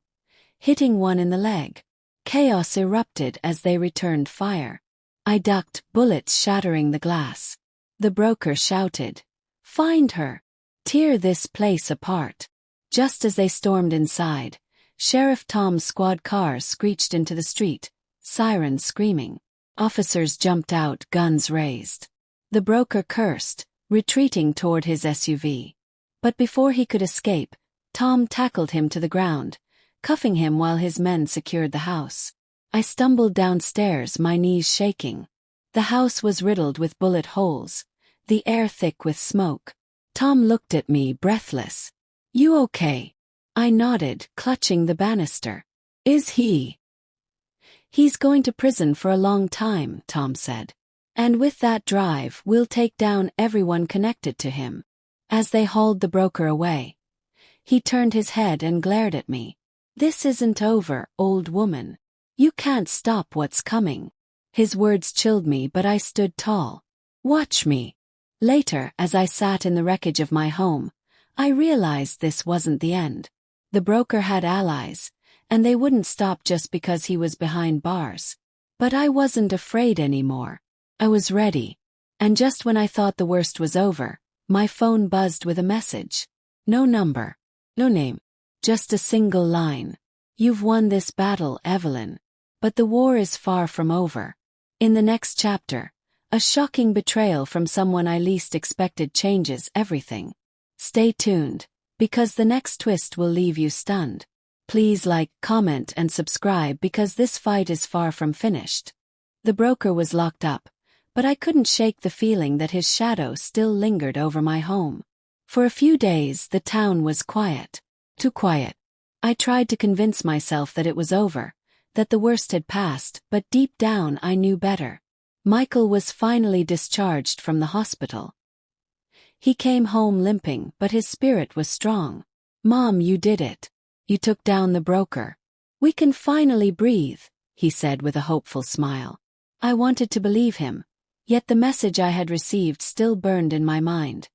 hitting one in the leg. Chaos erupted as they returned fire. I ducked, bullets shattering the glass. The broker shouted, "Find her! Tear this place apart!" Just as they stormed inside, Sheriff Tom's squad car screeched into the street, sirens screaming. Officers jumped out, guns raised. The broker cursed, retreating toward his SUV. But before he could escape, Tom tackled him to the ground, cuffing him while his men secured the house. I stumbled downstairs, my knees shaking. The house was riddled with bullet holes, the air thick with smoke. Tom looked at me, breathless. "You okay?" I nodded, clutching the banister. "Is he?" "He's going to prison for a long time," Tom said. "And with that drive, we'll take down everyone connected to him." As they hauled the broker away, he turned his head and glared at me. "This isn't over, old woman. You can't stop what's coming." His words chilled me, but I stood tall. "Watch me." Later, as I sat in the wreckage of my home, I realized this wasn't the end. The broker had allies, and they wouldn't stop just because he was behind bars. But I wasn't afraid anymore. I was ready. And just when I thought the worst was over, my phone buzzed with a message. No number. No name. Just a single line. "You've won this battle, Evelyn. But the war is far from over." In the next chapter, a shocking betrayal from someone I least expected changes everything. Stay tuned, because the next twist will leave you stunned. Please like, comment, and subscribe because this fight is far from finished. The broker was locked up, but I couldn't shake the feeling that his shadow still lingered over my home. For a few days, the town was quiet. Too quiet. I tried to convince myself that it was over, that the worst had passed, but deep down I knew better. Michael was finally discharged from the hospital. He came home limping, but his spirit was strong. "Mom, you did it. You took down the broker. We can finally breathe," he said with a hopeful smile. I wanted to believe him, yet the message I had received still burned in my mind.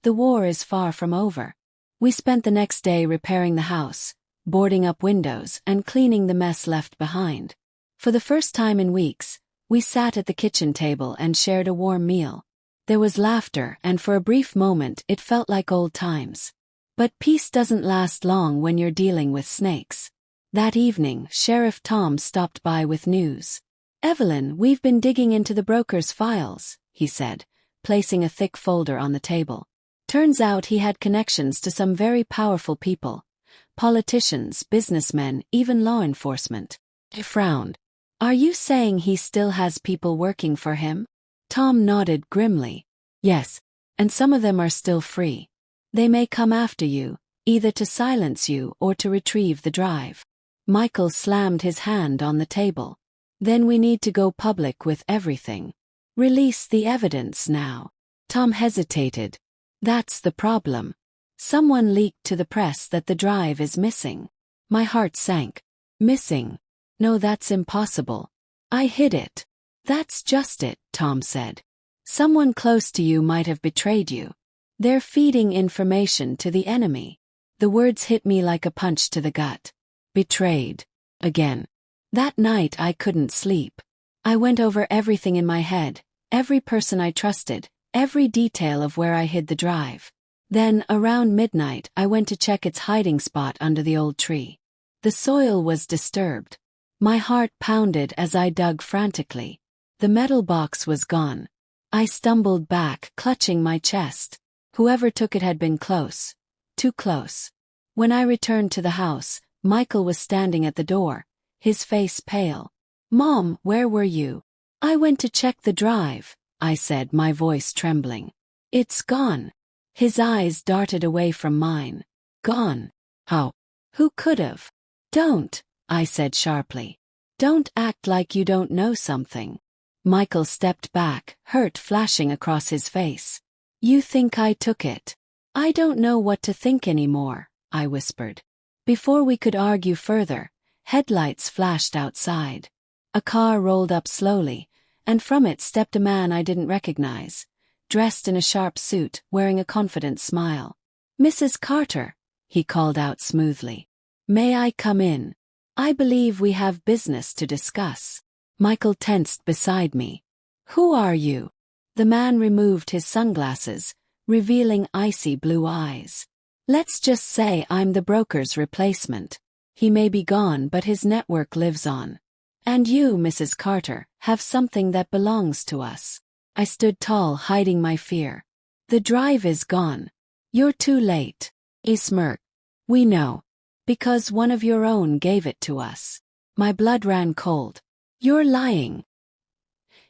The war is far from over. We spent the next day repairing the house, boarding up windows, and cleaning the mess left behind. For the first time in weeks, we sat at the kitchen table and shared a warm meal. There was laughter, and for a brief moment it felt like old times. But peace doesn't last long when you're dealing with snakes. That evening, Sheriff Tom stopped by with news. "Evelyn, we've been digging into the broker's files," he said, placing a thick folder on the table. Turns out he had connections to some very powerful people. Politicians, businessmen, even law enforcement. He frowned. "Are you saying he still has people working for him?" Tom nodded grimly. "Yes, and some of them are still free. They may come after you, either to silence you or to retrieve the drive." Michael slammed his hand on the table. "Then we need to go public with everything. Release the evidence now." Tom hesitated. "That's the problem. Someone leaked to the press that the drive is missing." My heart sank. "Missing? No, that's impossible. I hid it." "That's just it," Tom said. "Someone close to you might have betrayed you. They're feeding information to the enemy." The words hit me like a punch to the gut. Betrayed. Again. That night I couldn't sleep. I went over everything in my head, every person I trusted, every detail of where I hid the drive. Then, around midnight, I went to check its hiding spot under the old tree. The soil was disturbed. My heart pounded as I dug frantically. The metal box was gone. I stumbled back, clutching my chest. Whoever took it had been close. Too close. When I returned to the house, Michael was standing at the door, his face pale. "Mom, where were you?" "I went to check the drive," I said, my voice trembling. "It's gone." His eyes darted away from mine. "Gone? How? Who could have?" "Don't," I said sharply. "Don't act like you don't know something." Michael stepped back, hurt flashing across his face. "You think I took it?" "I don't know what to think anymore," I whispered. Before we could argue further, headlights flashed outside. A car rolled up slowly, and from it stepped a man I didn't recognize, dressed in a sharp suit, wearing a confident smile. "Mrs. Carter," he called out smoothly. "May I come in? I believe we have business to discuss." Michael tensed beside me. "Who are you?" The man removed his sunglasses, revealing icy blue eyes. "Let's just say I'm the broker's replacement. He may be gone, but his network lives on. And you, Mrs. Carter, have something that belongs to us." I stood tall, hiding my fear. "The drive is gone. You're too late. He smirked. We know. Because one of your own gave it to us. My blood ran cold. You're lying.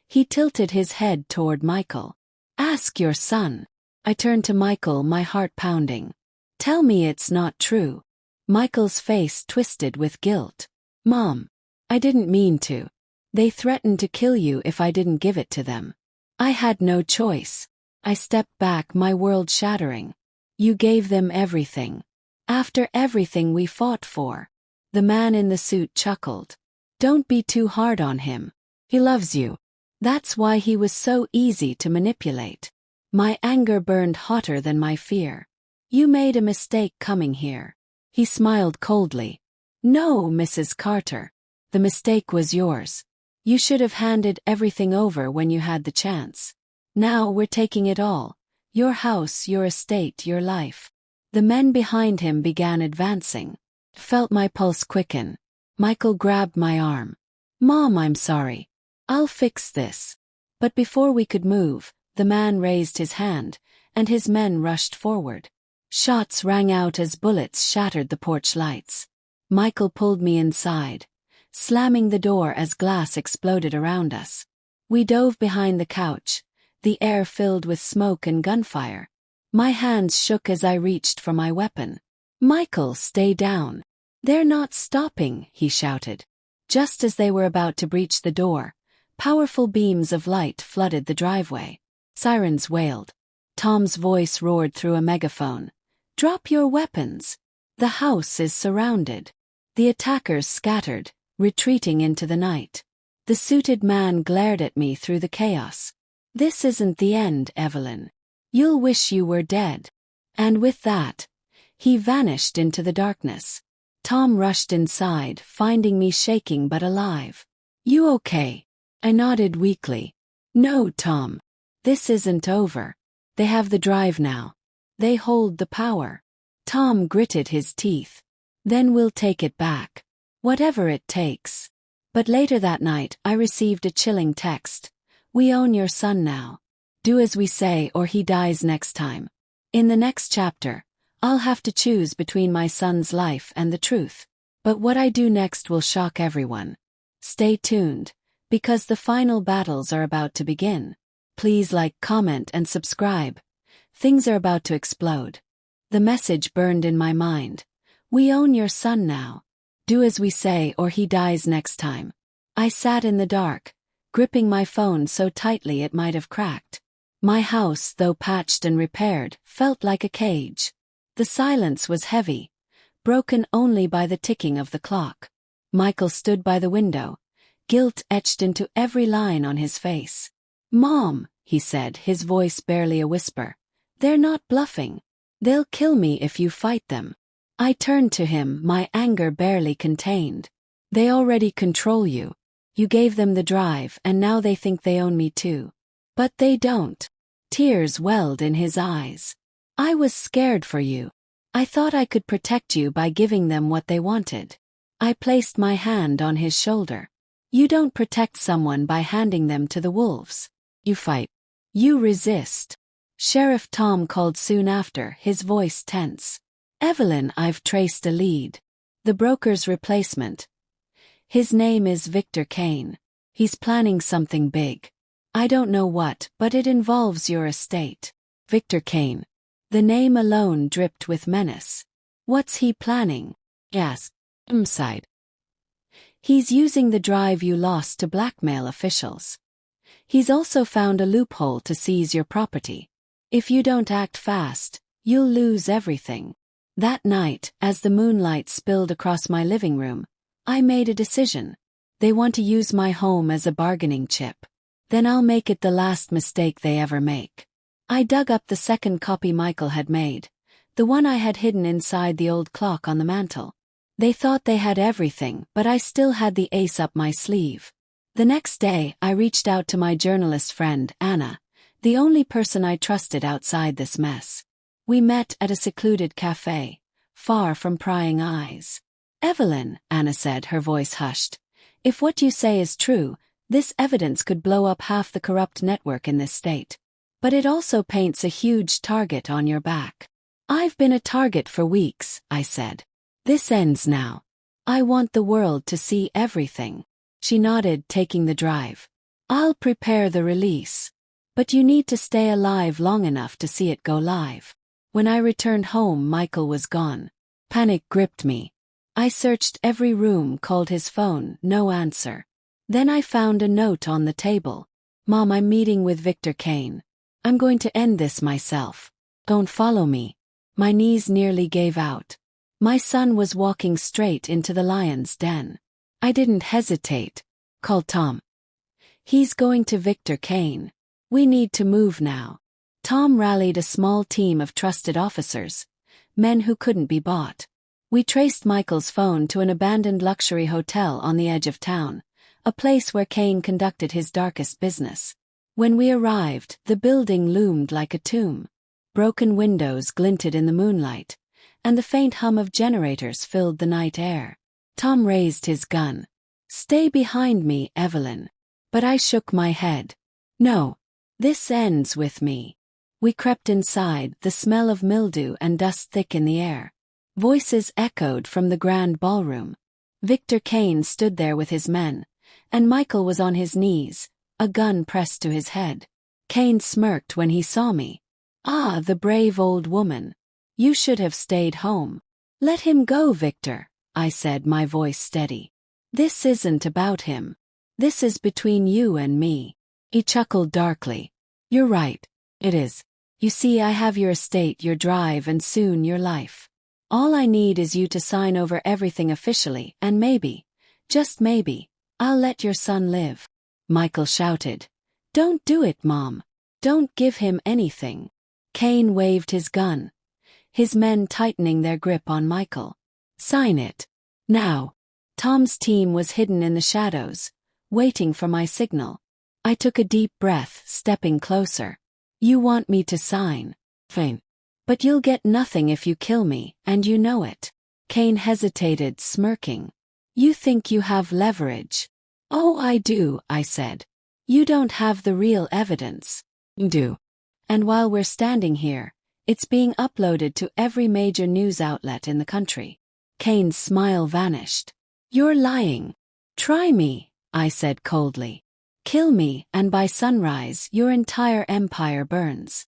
He tilted his head toward Michael. Ask your son. I turned to Michael, my heart pounding. Tell me it's not true. Michael's face twisted with guilt. Mom. I didn't mean to. They threatened to kill you if I didn't give it to them. I had no choice. I stepped back, my world shattering. You gave them everything. After everything we fought for. The man in the suit chuckled. Don't be too hard on him. He loves you. That's why he was so easy to manipulate. My anger burned hotter than my fear. You made a mistake coming here. He smiled coldly. No, Mrs. Carter. The mistake was yours. You should have handed everything over when you had the chance. Now we're taking it all. Your house, your estate, your life. The men behind him began advancing. Felt my pulse quicken. Michael grabbed my arm. Mom, I'm sorry. I'll fix this. But before we could move, the man raised his hand, and his men rushed forward. Shots rang out as bullets shattered the porch lights. Michael pulled me inside, slamming the door as glass exploded around us. We dove behind the couch, the air filled with smoke and gunfire. My hands shook as I reached for my weapon. Michael, stay down. They're not stopping, he shouted. Just as they were about to breach the door, powerful beams of light flooded the driveway. Sirens wailed. Tom's voice roared through a megaphone. Drop your weapons. The house is surrounded. The attackers scattered, retreating into the night. The suited man glared at me through the chaos. This isn't the end, Evelyn. You'll wish you were dead. And with that, he vanished into the darkness. Tom rushed inside, finding me shaking but alive. You okay? I nodded weakly. No, Tom. This isn't over. They have the drive now. They hold the power. Tom gritted his teeth. Then we'll take it back. Whatever it takes. But later that night, I received a chilling text. We own your son now. Do as we say or he dies next time. In the next chapter, I'll have to choose between my son's life and the truth. But what I do next will shock everyone. Stay tuned, because the final battles are about to begin. Please like, comment, and subscribe. Things are about to explode. The message burned in my mind. We own your son now. Do as we say or he dies next time. I sat in the dark, gripping my phone so tightly it might have cracked. My house, though patched and repaired, felt like a cage. The silence was heavy, broken only by the ticking of the clock. Michael stood by the window, guilt etched into every line on his face. Mom, he said, his voice barely a whisper. They're not bluffing. They'll kill me if you fight them. I turned to him, my anger barely contained. They already control you. You gave them the drive and now they think they own me too. But they don't. Tears welled in his eyes. I was scared for you. I thought I could protect you by giving them what they wanted. I placed my hand on his shoulder. You don't protect someone by handing them to the wolves. You fight. You resist. Sheriff Tom called soon after, his voice tense. Evelyn, I've traced a lead. The broker's replacement. His name is Victor Kane. He's planning something big. I don't know what, but it involves your estate. Victor Kane. The name alone dripped with menace. What's he planning? Asked. Sighed. He's using the drive you lost to blackmail officials. He's also found a loophole to seize your property. If you don't act fast, you'll lose everything. That night, as the moonlight spilled across my living room, I made a decision. They want to use my home as a bargaining chip. Then I'll make it the last mistake they ever make. I dug up the second copy Michael had made, the one I had hidden inside the old clock on the mantel. They thought they had everything, but I still had the ace up my sleeve. The next day, I reached out to my journalist friend, Anna, the only person I trusted outside this mess. We met at a secluded cafe, far from prying eyes. Evelyn, Anna said, her voice hushed. If what you say is true, this evidence could blow up half the corrupt network in this state. But it also paints a huge target on your back. I've been a target for weeks, I said. This ends now. I want the world to see everything. She nodded, taking the drive. I'll prepare the release. But you need to stay alive long enough to see it go live. When I returned home, Michael was gone. Panic gripped me. I searched every room, called his phone, no answer. Then I found a note on the table. Mom, I'm meeting with Victor Kane. I'm going to end this myself. Don't follow me. My knees nearly gave out. My son was walking straight into the lion's den. I didn't hesitate. Called Tom. He's going to Victor Kane. We need to move now. Tom rallied a small team of trusted officers, men who couldn't be bought. We traced Michael's phone to an abandoned luxury hotel on the edge of town, a place where Kane conducted his darkest business. When we arrived, the building loomed like a tomb. Broken windows glinted in the moonlight, and the faint hum of generators filled the night air. Tom raised his gun. Stay behind me, Evelyn. But I shook my head. No. This ends with me. We crept inside, the smell of mildew and dust thick in the air. Voices echoed from the grand ballroom. Victor Kane stood there with his men, and Michael was on his knees, a gun pressed to his head. Kane smirked when he saw me. Ah, the brave old woman. You should have stayed home. Let him go, Victor, I said, my voice steady. This isn't about him. This is between you and me. He chuckled darkly. You're right. It is. You see, I have your estate, your drive, and soon your life. All I need is you to sign over everything officially, and maybe, just maybe, I'll let your son live. Michael shouted. Don't do it, Mom. Don't give him anything. Kane waved his gun, his men tightening their grip on Michael. Sign it. Now. Tom's team was hidden in the shadows, waiting for my signal. I took a deep breath, stepping closer. You want me to sign? Fine. But you'll get nothing if you kill me, and you know it. Kane hesitated, smirking. You think you have leverage. Oh, I do, I said. You don't have the real evidence. Do. And while we're standing here, it's being uploaded to every major news outlet in the country. Kane's smile vanished. You're lying. Try me, I said coldly. Kill me, and by sunrise your entire empire burns.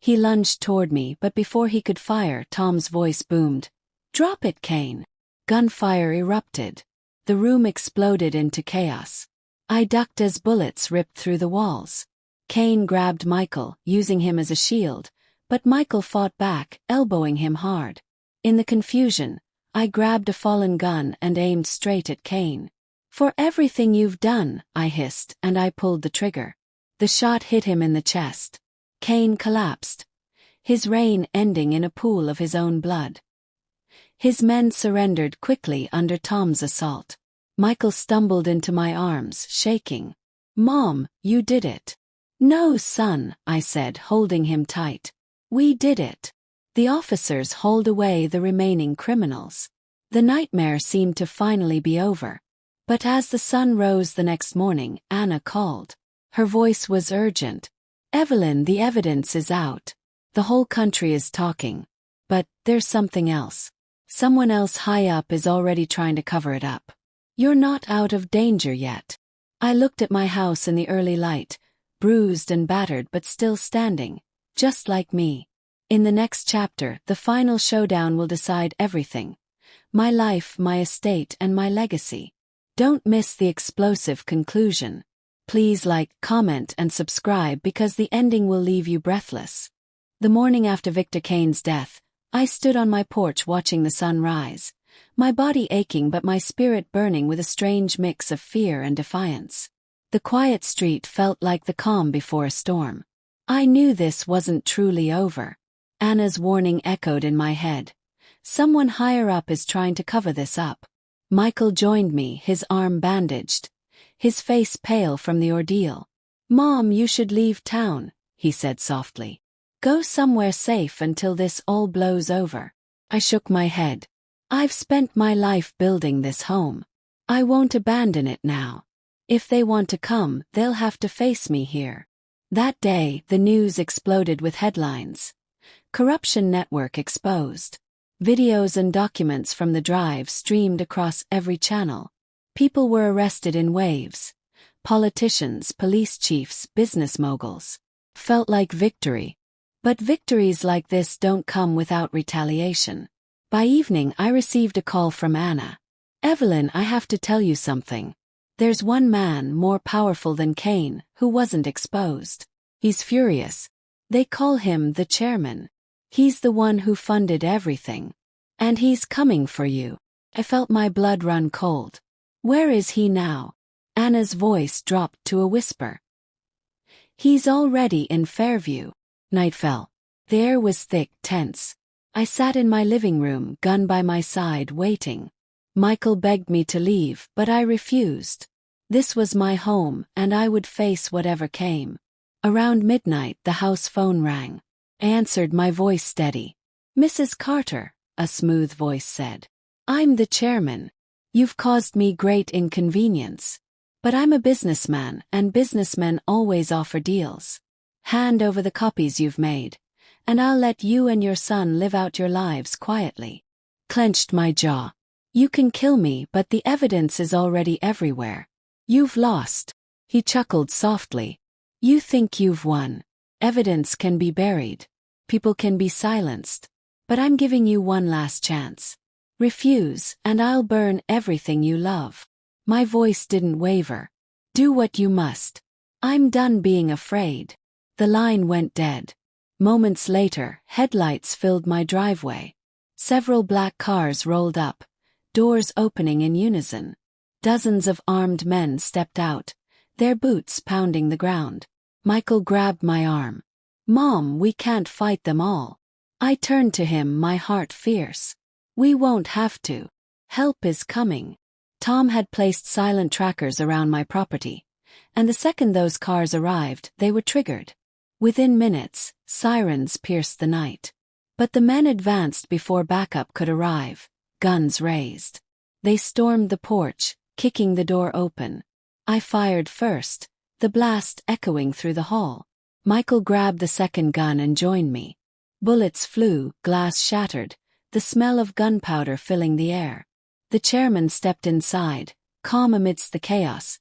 He lunged toward me, but before he could fire, Tom's voice boomed. Drop it, Kane. Gunfire erupted. The room exploded into chaos. I ducked as bullets ripped through the walls. Kane grabbed Michael, using him as a shield, but Michael fought back, elbowing him hard. In the confusion, I grabbed a fallen gun and aimed straight at Kane. For everything you've done, I hissed, and I pulled the trigger. The shot hit him in the chest. Kane collapsed, his reign ending in a pool of his own blood. His men surrendered quickly under Tom's assault. Michael stumbled into my arms, shaking. Mom, you did it. No, son, I said, holding him tight. We did it. The officers hauled away the remaining criminals. The nightmare seemed to finally be over. But as the sun rose the next morning, Anna called. Her voice was urgent. Evelyn, the evidence is out. The whole country is talking. But there's something else. Someone else high up is already trying to cover it up. You're not out of danger yet. I looked at my house in the early light, bruised and battered but still standing, just like me. In the next chapter, the final showdown will decide everything. My life, my estate, and my legacy. Don't miss the explosive conclusion. Please like, comment, and subscribe because the ending will leave you breathless. The morning after Victor Kane's death, I stood on my porch watching the sun rise, my body aching but my spirit burning with a strange mix of fear and defiance. The quiet street felt like the calm before a storm. I knew this wasn't truly over. Anna's warning echoed in my head. Someone higher up is trying to cover this up. Michael joined me, his arm bandaged, his face pale from the ordeal. Mom, you should leave town, he said softly. Go somewhere safe until this all blows over. I shook my head. I've spent my life building this home. I won't abandon it now. If they want to come, they'll have to face me here. That day, the news exploded with headlines. Corruption network exposed. Videos and documents from the drive streamed across every channel. People were arrested in waves. Politicians, police chiefs, business moguls. Felt like victory. But victories like this don't come without retaliation. By evening I received a call from Anna. "Evelyn, I have to tell you something. There's one man more powerful than Cain who wasn't exposed. He's furious. They call him the chairman. He's the one who funded everything. And he's coming for you." I felt my blood run cold. "Where is he now?" Anna's voice dropped to a whisper. "He's already in Fairview." Night fell. The air was thick, tense. I sat in my living room, gun by my side, waiting. Michael begged me to leave, but I refused. This was my home, and I would face whatever came. Around midnight, the house phone rang. I answered, my voice steady. "Mrs. Carter," a smooth voice said. "I'm the chairman. You've caused me great inconvenience. But I'm a businessman, and businessmen always offer deals. Hand over the copies you've made, and I'll let you and your son live out your lives quietly." Clenched my jaw. "You can kill me, but the evidence is already everywhere. You've lost." He chuckled softly. "You think you've won. Evidence can be buried. People can be silenced. But I'm giving you one last chance. Refuse, and I'll burn everything you love." My voice didn't waver. "Do what you must. I'm done being afraid." The line went dead. Moments later, headlights filled my driveway. Several black cars rolled up, doors opening in unison. Dozens of armed men stepped out, their boots pounding the ground. Michael grabbed my arm. "Mom, we can't fight them all." I turned to him, my heart fierce. "We won't have to. Help is coming." Tom had placed silent trackers around my property, and the second those cars arrived, they were triggered. Within minutes, sirens pierced the night. But the men advanced before backup could arrive, guns raised. They stormed the porch, kicking the door open. I fired first, the blast echoing through the hall. Michael grabbed the second gun and joined me. Bullets flew, glass shattered, the smell of gunpowder filling the air. The chairman stepped inside, calm amidst the chaos,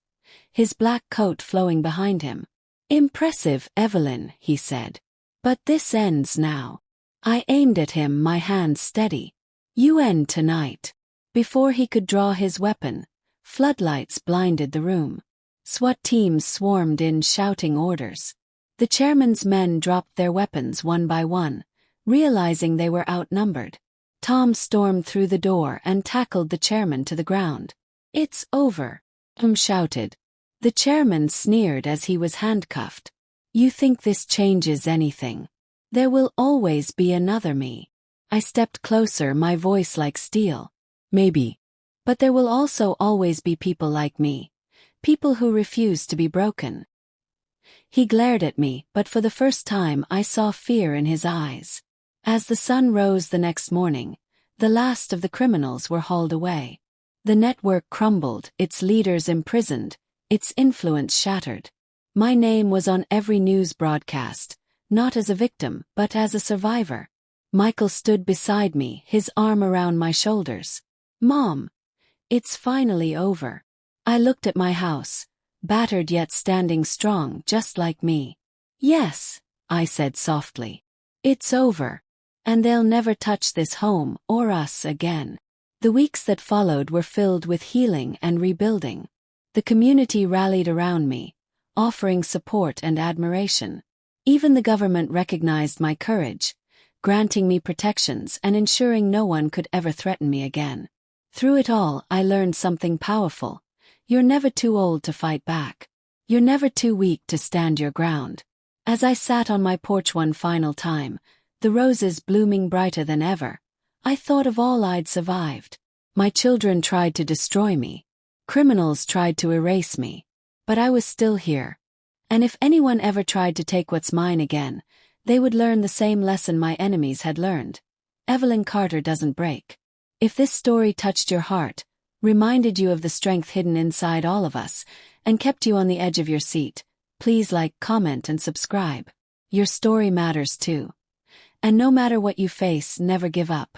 his black coat flowing behind him. "Impressive, Evelyn," he said. "But this ends now." I aimed at him, my hand steady. "You end tonight." Before he could draw his weapon, floodlights blinded the room. SWAT teams swarmed in, shouting orders. The chairman's men dropped their weapons one by one, realizing they were outnumbered. Tom stormed through the door and tackled the chairman to the ground. "It's over," Tom shouted. The chairman sneered as he was handcuffed. "You think this changes anything? There will always be another me." I stepped closer, my voice like steel. "Maybe. But there will also always be people like me. People who refuse to be broken." He glared at me, but for the first time I saw fear in his eyes. As the sun rose the next morning, the last of the criminals were hauled away. The network crumbled, its leaders imprisoned, its influence shattered. My name was on every news broadcast, not as a victim, but as a survivor. Michael stood beside me, his arm around my shoulders. "Mom, it's finally over." I looked at my house, battered yet standing strong, just like me. "Yes," I said softly. "It's over. And they'll never touch this home or us again." The weeks that followed were filled with healing and rebuilding. The community rallied around me, offering support and admiration. Even the government recognized my courage, granting me protections and ensuring no one could ever threaten me again. Through it all, I learned something powerful. You're never too old to fight back. You're never too weak to stand your ground. As I sat on my porch one final time, the roses blooming brighter than ever, I thought of all I'd survived. My children tried to destroy me. Criminals tried to erase me. But I was still here. And if anyone ever tried to take what's mine again, they would learn the same lesson my enemies had learned. Evelyn Carter doesn't break. If this story touched your heart, reminded you of the strength hidden inside all of us, and kept you on the edge of your seat, please like, comment, and subscribe. Your story matters too. And no matter what you face, never give up.